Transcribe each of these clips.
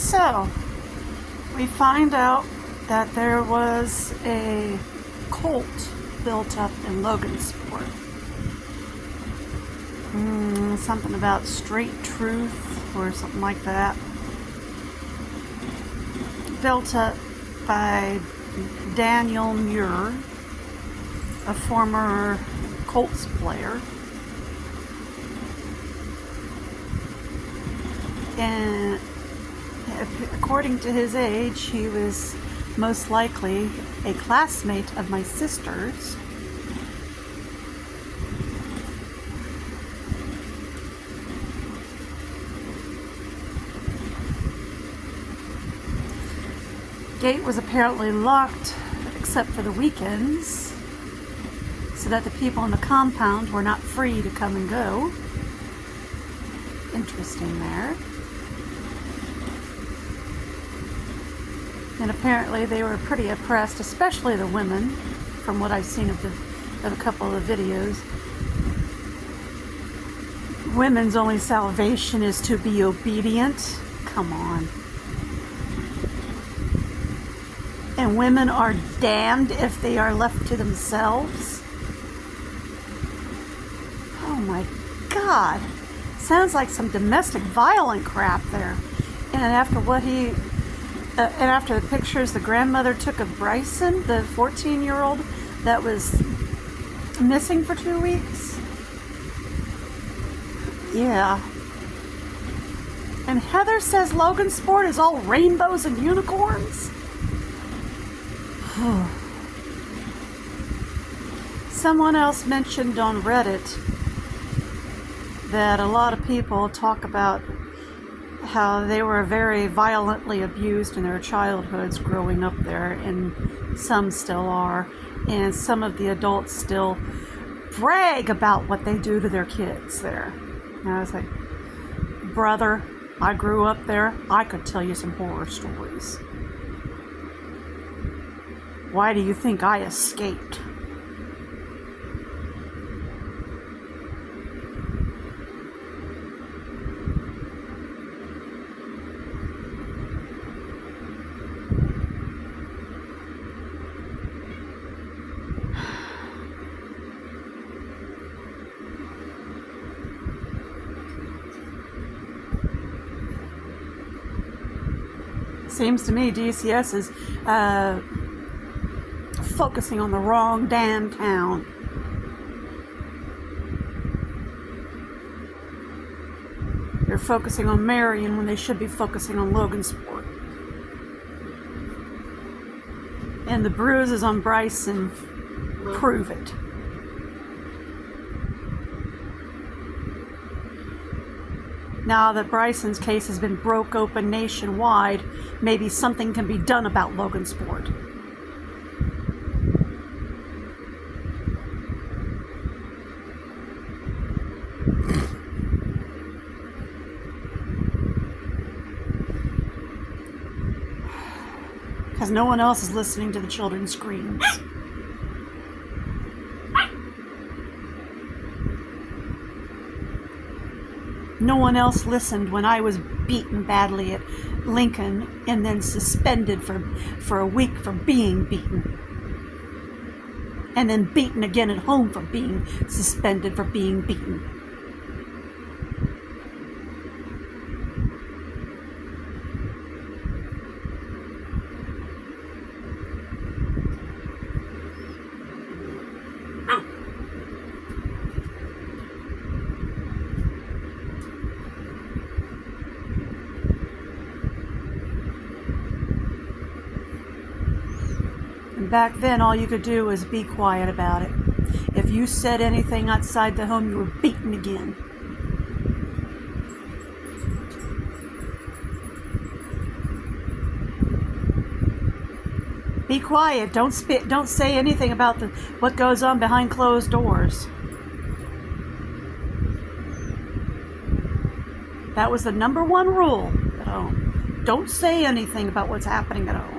So, we find out that there was a cult built up in Logansport. Something about straight truth or something like that. Built up by Daniel Muir, a former Colts player. And according to his age, he was most likely a classmate of my sister's. Gate was apparently locked except for the weekends, so that the people in the compound were not free to come and go. Interesting there. And apparently they were pretty oppressed, especially the women, from what I've seen of a couple of the videos. Women's only salvation is to be obedient. Come on. And women are damned if they are left to themselves. Oh my God. Sounds like some domestic violent crap there. And after what he... and after the pictures the grandmother took of Bryson, the 14-year-old that was missing for 2 weeks. Yeah. And Heather says Logansport is all rainbows and unicorns. Someone else mentioned on Reddit that a lot of people talk about how they were very violently abused in their childhoods growing up there, and some still are, and some of the adults still brag about what they do to their kids there. And I was like, brother, I grew up there. I could tell you some horror stories. Why do you think I escaped? Seems to me DCS is focusing on the wrong damn town. They're focusing on Marion when they should be focusing on Logansport. And the bruises on Bryson prove it. Now that Bryson's case has been broke open nationwide, maybe something can be done about Logansport. Because no one else is listening to the children's screams. No one else listened when I was beaten badly at Lincoln and then suspended for a week for being beaten. And then beaten again at home for being suspended for being beaten. Back then, all you could do was be quiet about it. If you said anything outside the home, you were beaten again. Be quiet. Don't say anything about what goes on behind closed doors. That was the number one rule at home. Don't say anything about what's happening at home.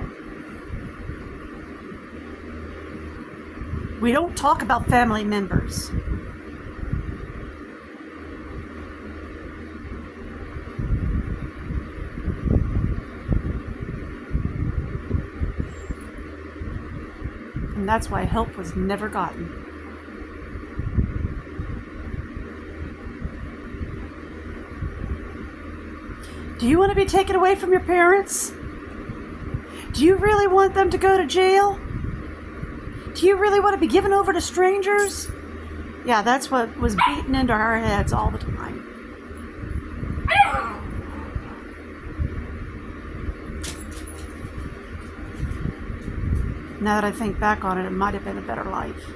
We don't talk about family members. And that's why help was never gotten. Do you want to be taken away from your parents? Do you really want them to go to jail? Do you really want to be given over to strangers? Yeah, that's what was beaten into our heads all the time. Now that I think back on it, it might have been a better life.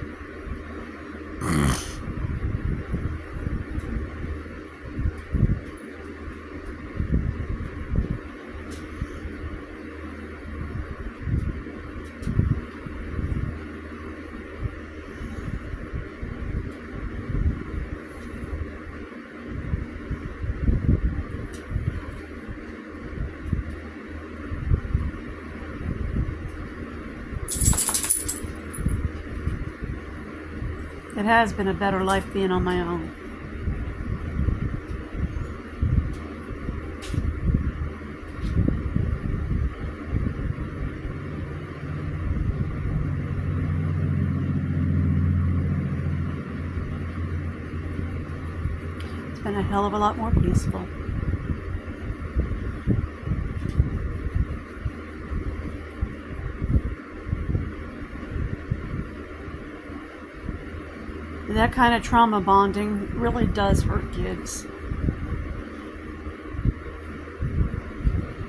It has been a better life being on my own. It's been a hell of a lot more peaceful. That kind of trauma bonding really does hurt kids.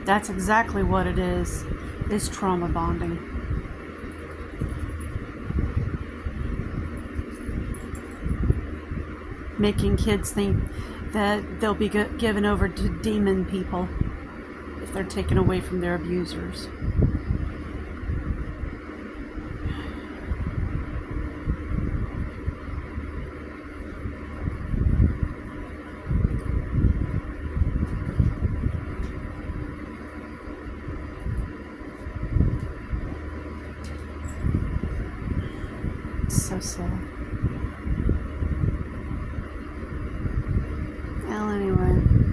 That's exactly what it is trauma bonding. Making kids think that they'll be given over to demon people if they're taken away from their abusers. So sad. Well, anyway.